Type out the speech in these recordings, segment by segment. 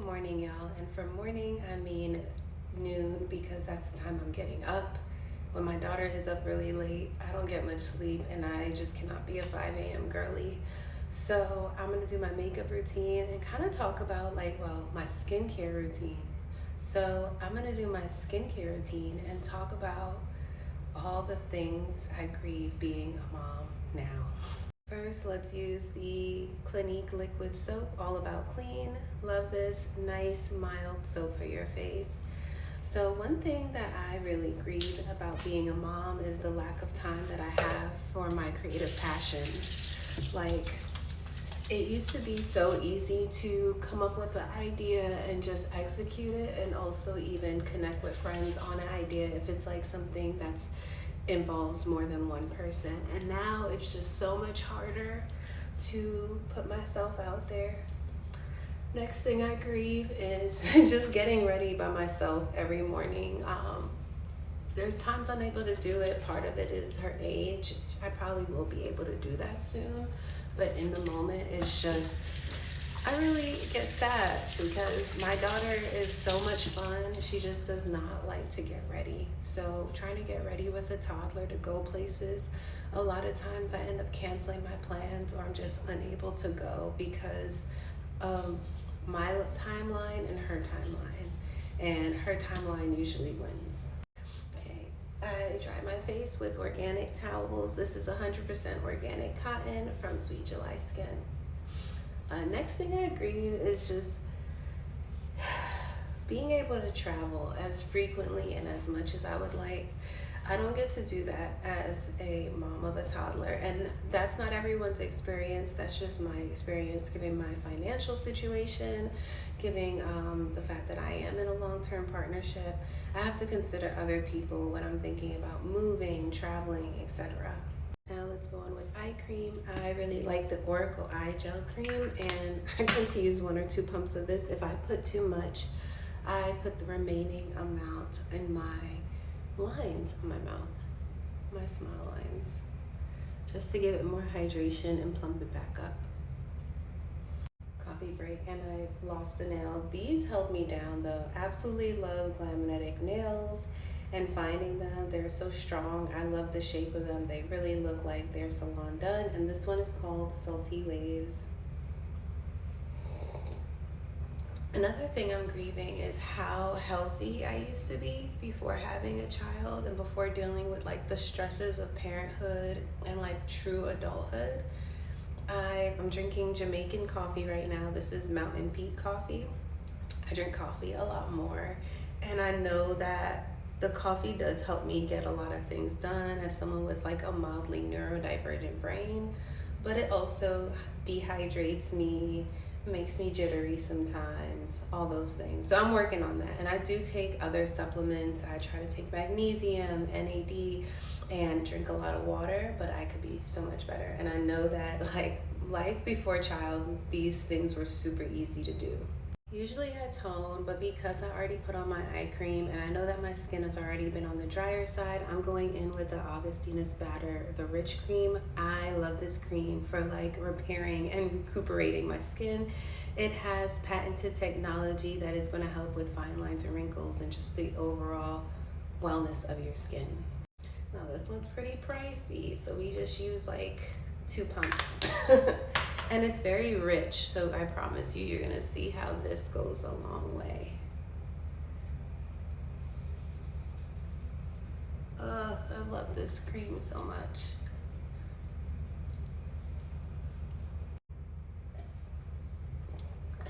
morning, y'all. And for morning, I mean noon, because that's the time I'm getting up. When my daughter is up really late, I don't get much sleep, and I just cannot be a 5 a.m. girly. So I'm gonna do my makeup routine and kind of talk about my skincare routine. So I'm gonna do my skincare routine and talk about all the things I grieve being a mom now. First, let's use the Clinique liquid soap, all about clean. Love this nice, mild soap for your face. So one thing that I really grieve about being a mom is the lack of time that I have for my creative passions. Like, it used to be so easy to come up with an idea and just execute it, and also even connect with friends on an idea if it's like something that's involves more than one person. And now it's just so much harder to put myself out there. Next thing I grieve is just getting ready by myself every morning. There's times I'm able to do it. Part of it is her age. I probably will be able to do that soon, but in the moment it's just, I really get sad because my daughter is so much fun. She just does not like to get ready. So trying to get ready with a toddler to go places, a lot of times I end up canceling my plans, or I'm just unable to go because of my timeline and her timeline. And her timeline usually wins. Okay, I dry my face with organic towels. This is 100% organic cotton from Sweet July Skin. Next thing I grieve is just being able to travel as frequently and as much as I would like. I don't get to do that as a mom of a toddler, and that's not everyone's experience. That's just my experience, given my financial situation, given the fact that I am in a long-term partnership. I have to consider other people when I'm thinking about moving, traveling, etc. Now let's go on with eye cream. I really like the Auracle Eye Gel cream, and I tend to use 1 or 2 pumps of this. If I put too much, I put the remaining amount in my lines on my mouth, my smile lines, just to give it more hydration and plump it back up. Coffee break, and I lost a nail. These held me down though. Absolutely love Glamnetic nails. And finding them, they're so strong. I love the shape of them. They really look like they're salon done. And this one is called Salty Waves. Another thing I'm grieving is how healthy I used to be before having a child and before dealing with like the stresses of parenthood and like true adulthood. I'm drinking Jamaican coffee right now. This is Mountain Peak coffee. I drink coffee a lot more, and I know that the coffee does help me get a lot of things done as someone with like a mildly neurodivergent brain, but it also dehydrates me, makes me jittery sometimes, all those things. So I'm working on that. And I do take other supplements. I try to take magnesium, NAD, and drink a lot of water, but I could be so much better. And I know that like life before child, these things were super easy to do. Usually I tone, but because I already put on my eye cream and I know that my skin has already been on the drier side, I'm going in with the Augustina Spatter, the Rich Cream. I love this cream for like repairing and recuperating my skin. It has patented technology that is going to help with fine lines and wrinkles and just the overall wellness of your skin. Now this one's pretty pricey, so we just use like 2 pumps. And it's very rich, so I promise you, you're gonna see how this goes a long way. I love this cream so much.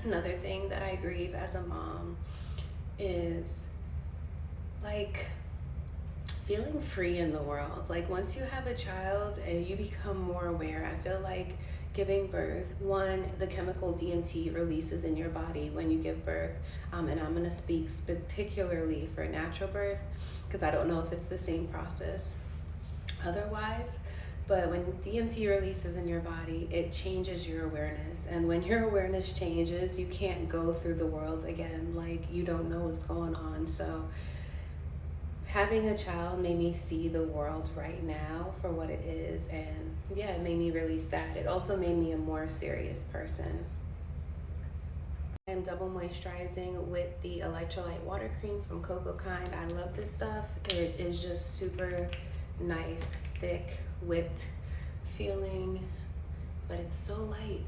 Another thing that I grieve as a mom is like feeling free in the world. Like once you have a child and you become more aware, I feel like giving birth, one, the chemical DMT releases in your body when you give birth, and I'm gonna speak particularly for natural birth because I don't know if it's the same process otherwise, but when DMT releases in your body, it changes your awareness, and when your awareness changes, you can't go through the world again like you don't know what's going on. So having a child made me see the world right now for what it is, and yeah, it made me really sad. It also made me a more serious person. I'm double moisturizing with the electrolyte water cream from Coco Kind. I love this stuff. It is just super nice, thick, whipped feeling, but it's so light.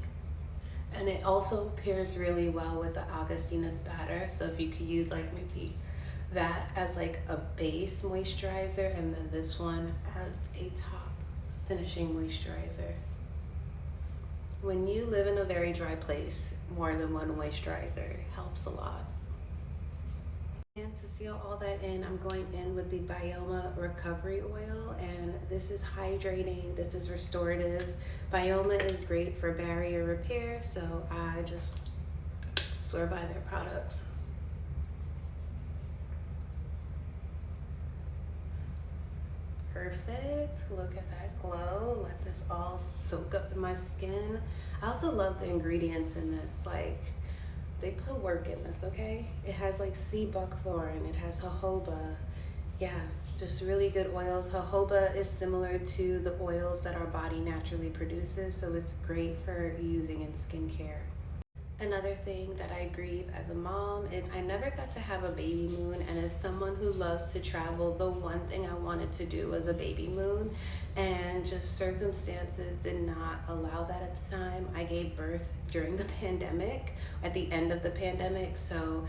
And it also pairs really well with the Augustina's batter. So if you could use like maybe that as like a base moisturizer, and then this one as a top finishing moisturizer. When you live in a very dry place, more than one moisturizer helps a lot. And to seal all that in, I'm going in with the Bioma Recovery Oil, and this is hydrating, this is restorative. Bioma is great for barrier repair, so I just swear by their products. Perfect. Look at that glow. Let this all soak up in my skin. I also love the ingredients in this. Like, they put work in this, okay? It has like sea buckthorn, it has jojoba. Yeah, just really good oils. Jojoba is similar to the oils that our body naturally produces, so it's great for using in skincare. Another thing that I grieve as a mom is I never got to have a baby moon, and as someone who loves to travel, the one thing I wanted to do was a baby moon, and just circumstances did not allow that at the time. I gave birth during the pandemic, at the end of the pandemic, so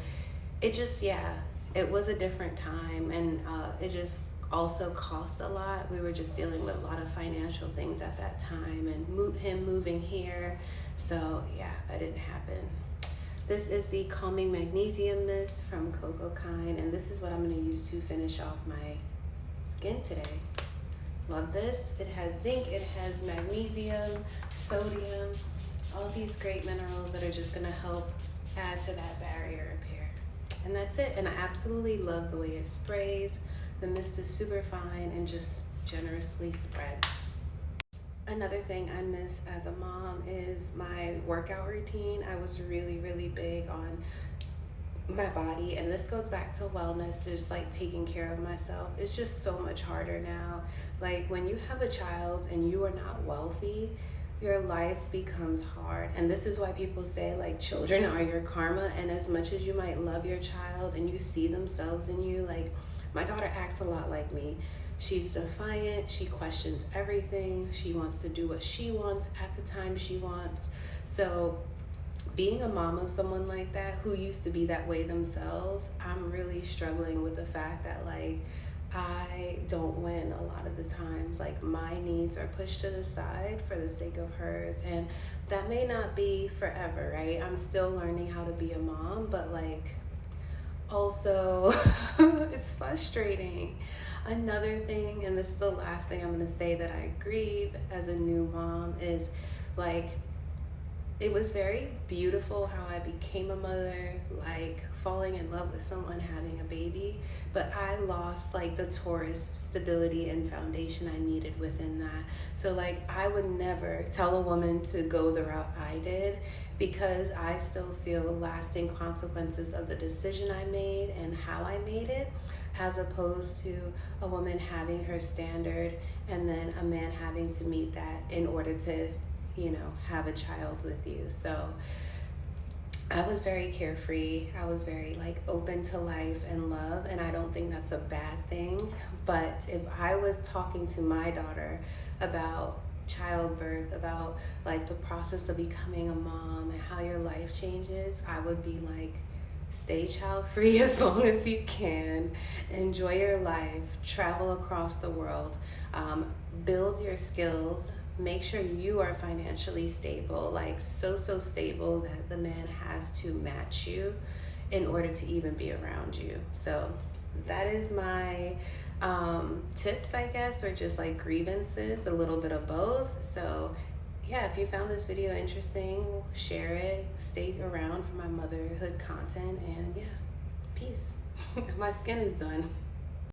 it just, yeah, it was a different time, and it just also cost a lot. We were just dealing with a lot of financial things at that time, and him moving here. So yeah, that didn't happen. This is the Calming Magnesium Mist from Coco Kind, and this is what I'm going to use to finish off my skin today. Love this. It has zinc, it has magnesium, sodium, all these great minerals that are just going to help add to that barrier repair. And that's it. And I absolutely love the way it sprays. The mist is super fine and just generously spreads. Another thing I miss as a mom is my workout routine. I was really big on my body, and this goes back to wellness, just like taking care of myself. It's just so much harder now. Like when you have a child and you are not wealthy, your life becomes hard. And this is why people say like children are your karma. And as much as you might love your child and you see themselves in you, like my daughter acts a lot like me. She's defiant, she questions everything, she wants to do what she wants at the time she wants. So being a mom of someone like that who used to be that way themselves, I'm really struggling with the fact that like I don't win a lot of the times. Like my needs are pushed to the side for the sake of hers, and that may not be forever, right? I'm still learning how to be a mom, but like also it's frustrating. Another thing, and this is the last thing I'm going to say that I grieve as a new mom, is like it was very beautiful how I became a mother, like falling in love with someone, having a baby, but I lost like the Taurus stability and foundation I needed within that. So like I would never tell a woman to go the route I did, because I still feel lasting consequences of the decision I made and how I made it, as opposed to a woman having her standard and then a man having to meet that in order to, you know, have a child with you. So I was very carefree. I was very like open to life and love, and I don't think that's a bad thing. But if I was talking to my daughter about childbirth, about like the process of becoming a mom and how your life changes, I would be like, stay child free as long as you can, enjoy your life, travel across the world, build your skills, make sure you are financially stable, like so stable that the man has to match you in order to even be around you. So that is my tips, I guess, or just like grievances, a little bit of both. So yeah, if you found this video interesting, share it, stay around for my motherhood content, and yeah, peace. My skin is done.